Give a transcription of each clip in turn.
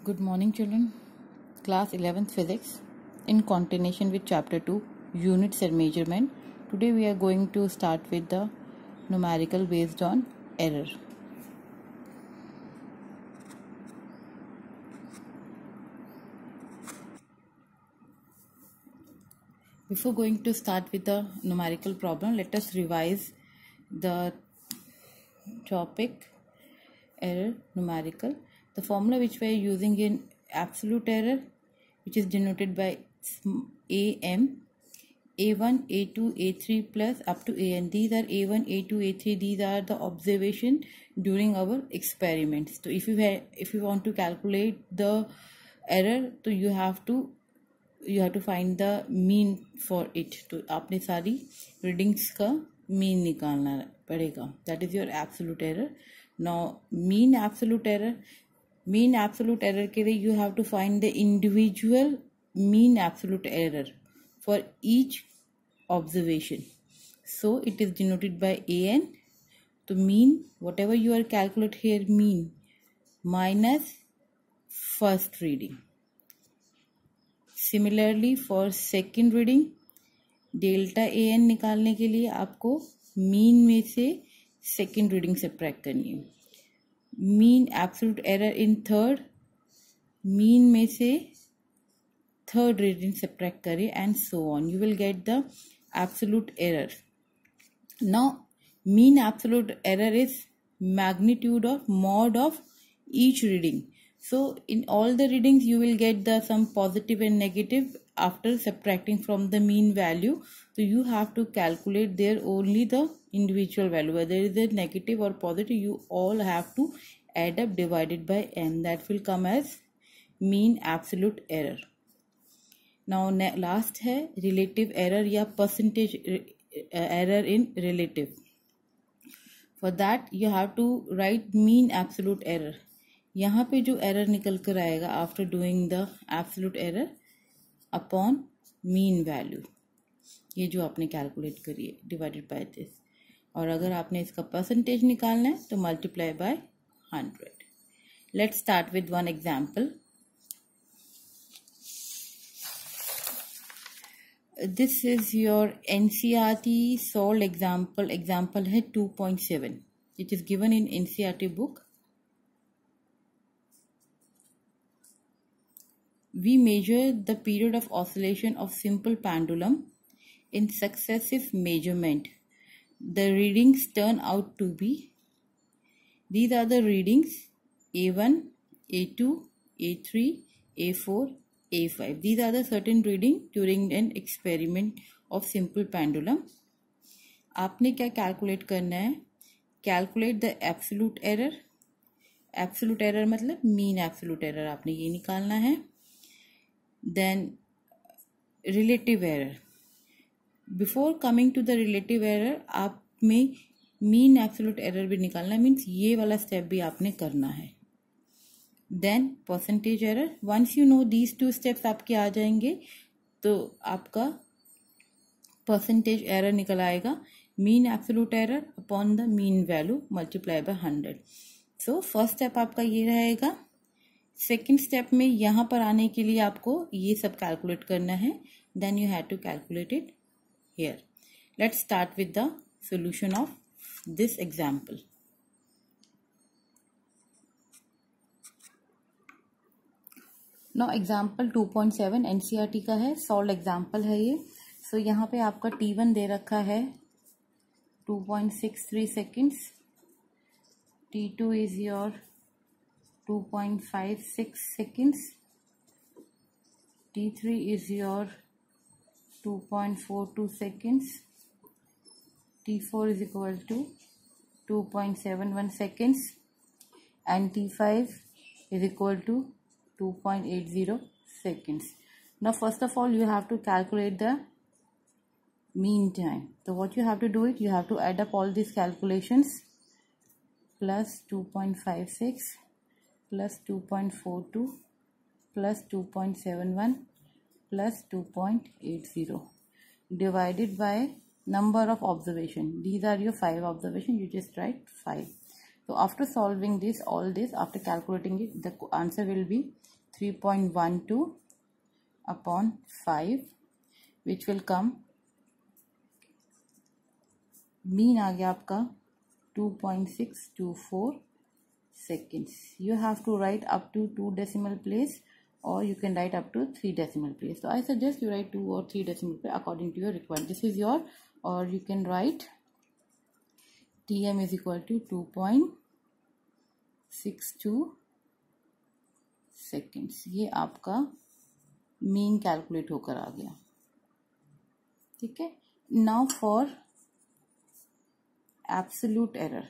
Good morning, children. Class 11th Physics in continuation with Chapter 2 Units and Measurement. Today we are going to start with the numerical based on error. Before going to start with the numerical problem, let us revise the topic error numerical. The formula which we are using in absolute error, which is denoted by AM, A1, A2, A3 plus up to AN. These are A1, A2, A3. These are the observation during our experiments. So if you want to calculate the error, so you have to find the mean for it. तो आपने सारी readings का mean निकालना पड़ेगा. That is your absolute error. Now mean absolute error के लिए you have to find the individual mean absolute error for each observation. So it is denoted by AN. So mean, whatever you are calculate here, mean minus first reading. Similarly for second reading, delta AN निकालने के लिए आपको mean में से second reading subtract करनी है. Mean absolute error in third, mean में से थर्ड रीडिंग सब्ट्रैक्ट करें and so on. You will get the absolute error. Now mean absolute error is magnitude of mod of each reading. So in all the readings you will get the some positive and negative after subtracting from the mean value. So you have to calculate there only the individual value, whether it is a negative or positive. You all have to add up divided by n. That will come as mean absolute error. Now last है relative error या percentage error in relative. For that you have to write mean absolute error. यहाँ पे जो error निकल कर आएगा after doing the absolute error upon mean value, ये जो आपने कैलकुलेट करी है डिवाइडेड बाय दिस. और अगर आपने इसका परसेंटेज निकालना है तो multiply by 100. Let's start with one example. This is your NCERT solved example. Example है 2.7. It is given in NCERT book. We measure the period of oscillation of simple pendulum in successive measurement. The readings turn out to be, these are the readings A1, A2, A3, A4, A5. These are the certain reading during an experiment of simple pendulum. आपने क्या calculate करना है? Calculate the absolute error. Absolute error मतलब mean absolute error आपने ये निकालना है. Then relative error. Before coming to the relative error, आप में mean absolute error भी निकालना, मीन्स ये वाला स्टेप भी आपने करना है. Then percentage error. Once you know these two steps आपके आ जाएंगे तो आपका percentage error निकल आएगा. mean absolute error upon the mean value multiply by 100. So first step आपका ये रहेगा. सेकेंड स्टेप में यहाँ पर आने के लिए आपको ये सब कैलकुलेट करना है. Then you have to calculate it here. Let's start with the solution of this example. Now example 2.7 NCERT का है, सॉल्व एग्जांपल है ये. सो यहाँ पे आपका T1 दे रखा है 2.63 seconds. T2 is your 2.56 seconds. T3 is your 2.42 seconds. T4 is equal to 2.71 seconds and T5 is equal to 2.80 seconds. Now first of all you have to calculate the mean time. So what you have to do it, you have to add up all these calculations. Plus 2.56 plus 2.42 plus 2.71 plus 2.80 divided by number of observation. These are your 5 observation. You just write 5. So after solving this, all this, after calculating it, the answer will be 3.12 upon 5 which will come, mean आ गया आपका 2.624 seconds. You have to write up to 2 decimal place or you can write up to 3 decimal place. So I suggest you write 2 or 3 decimal place according to your requirement. This is your, or you can write TM is equal to 2.62 seconds. ये आपका mean calculate होकर आ गया. ठीक है. Now for absolute error.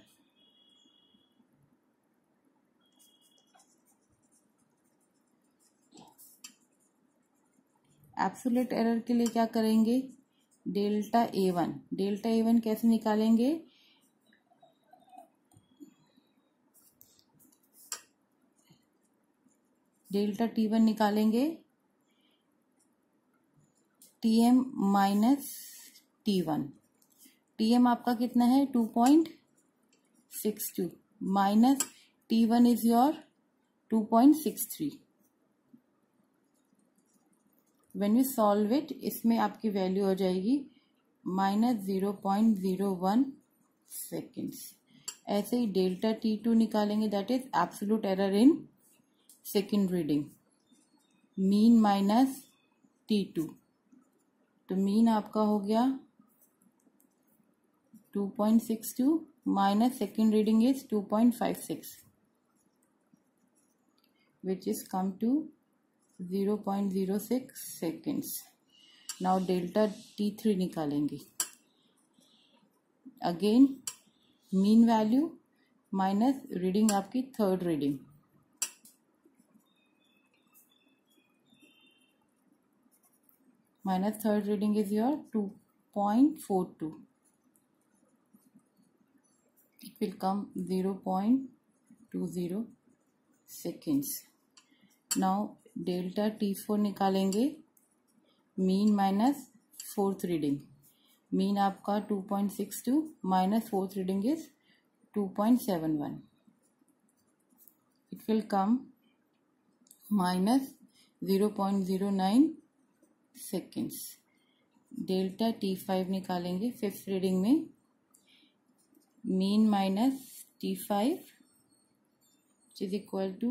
Absolute error के लिए क्या करेंगे? Delta A1. डेल्टा A1 कैसे निकालेंगे? डेल्टा T1 निकालेंगे TM माइनस T1. TM आपका कितना है? 2.62 minus T1 is your 2.63. When you solve it, इसमें आपकी वैल्यू हो जाएगी -0.01 सेकेंड्स. ऐसे ही डेल्टा T2 निकालेंगे, that is absolute error in second reading. Mean minus T2. तो मीन आपका हो गया 2.62 minus second reading is 2.56 which is come to 0.06 seconds. Now delta T3 निकालेंगे. Again mean value minus reading आपकी third reading. Minus third reading is your 2.42. It will come 0.20 seconds. Now delta T4 निकालेंगे. Mean minus fourth reading. Mean आपका 2.62 minus fourth reading is 2.71. It will come minus 0.09 seconds. Delta T5 निकालेंगे fifth reading में. Mean minus T5 which is equal to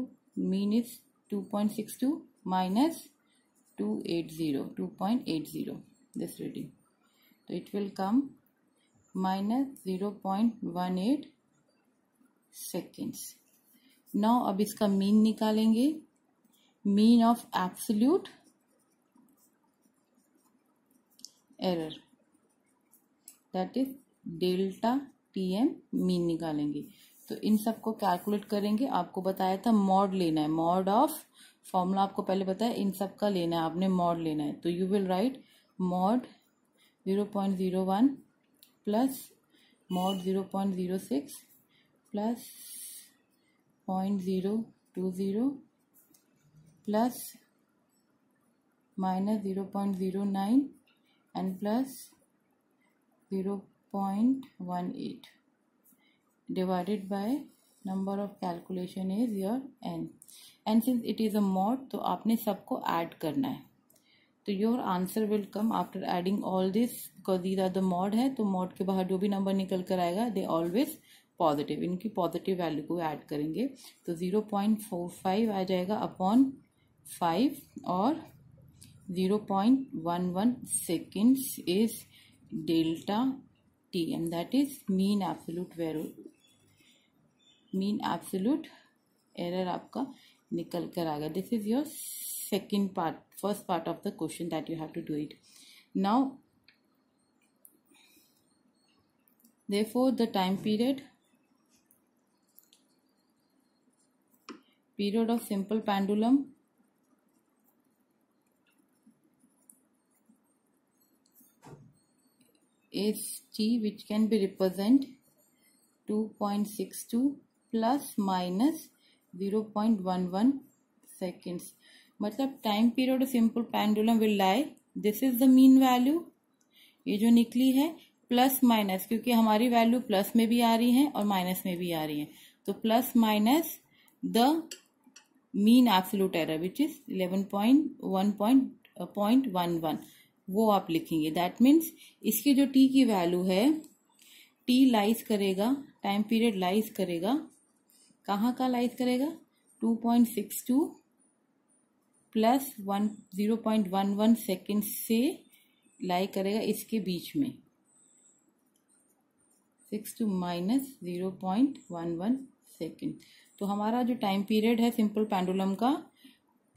mean is 2.62 minus 2.80 this reading. So it will come minus 0.18 seconds. Now अब इसका mean निकालेंगे. Mean of absolute error, that is delta TM mean निकालेंगे. तो इन सबको calculate करेंगे. आपको बताया था मॉड लेना है, मॉड ऑफ फॉर्मूला आपको पहले बताया, इन सब का लेना है, आपने मॉड लेना है. तो you will write mod 0.01 plus mod 0.06 plus 0.020 plus minus 0.09 and plus 0.18 divided by number of calculation is your n. And since it is a mod, तो आपने सबको add करना है. तो your answer will come after adding all this because these are the mod है. तो mod के बाहर जो भी नंबर निकल कर आएगा they always positive. इनकी पॉजिटिव वैल्यू को ऐड करेंगे. तो 0.45 आ जाएगा अपॉन 5 और 0.11 seconds is delta TM, that is mean absolute error आपका निकल कर आ गया. This is your second part, first part of the question that you have to do it. Now therefore the time period of simple pendulum is T, which can be represent 2.62 plus minus 0.11 seconds. मतलब time period simple pendulum will lie, this is the mean value, ये जो निकली है, plus minus, क्योंकि हमारी value plus में भी आ रही है और माइनस में भी आ रही है, तो plus minus the mean absolute error which is 11.1.11 वो आप लिखेंगे. दैट मीन्स इसकी जो टी की वैल्यू है, टी लाइज करेगा, टाइम पीरियड लाइज करेगा, कहाँ का लाइज करेगा, 2.62 प्लस 0.11 सेकेंड से लाई करेगा इसके बीच में, 6 माइनस 0.11 सेकेंड. तो हमारा जो टाइम पीरियड है सिंपल पेंडुलम का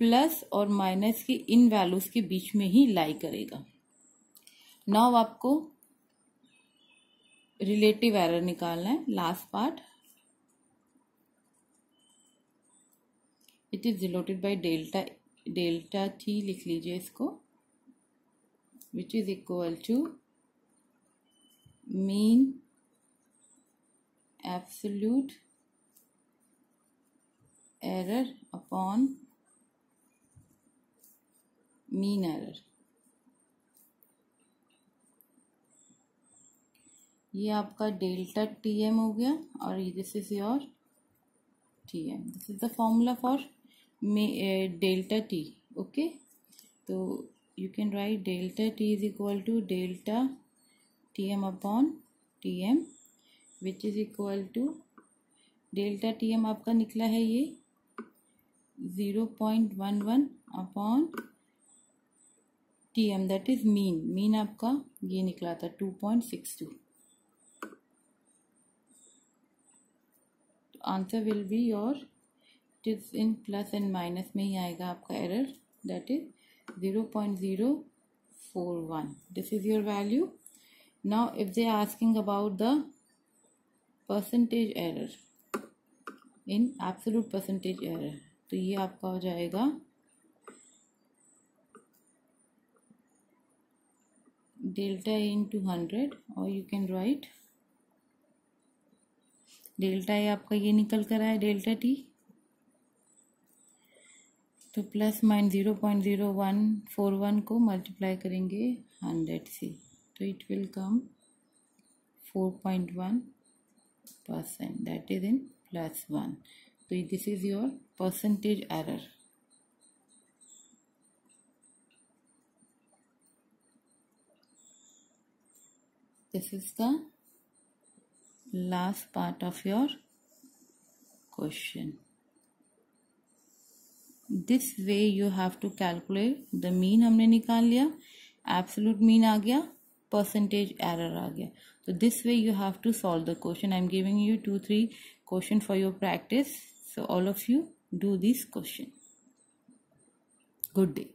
प्लस और माइनस की इन वैल्यूज के बीच में ही लाई करेगा. नाउ आपको रिलेटिव एरर निकालना है. Last part, it is denoted by delta T लिख लीजिए इसको, which is equal to mean absolute error upon mean error. ये आपका डेल्टा टी एम हो गया और this is your T M. This is the formula for delta T. Okay, तो you can write delta t is equal to delta tm upon tm which is equal to delta tm आपका निकला है ये 0.11 upon tm that is mean आपका ये निकला था 2.62. Answer will be your, it is in plus and minus में ही आएगा आपका error, that is 0.041. This is your value. Now if they are asking about the percentage error in absolute percentage error, तो ये आपका हो जाएगा delta into 100 और you can write delta A आपका ये निकल कर आया delta T, तो प्लस माइन 0.0141 को मल्टीप्लाई करेंगे 100 से, तो it will come 4.1%, that is in +1. तो this is your percentage error. This is the last part of your question. This way you have to calculate the mean. हमने निकाल लिया, absolute mean आ गया, percentage error आ गया. तो this way you have to solve the question. I am giving you 2-3 question for your practice. So all of you do this question. Good day.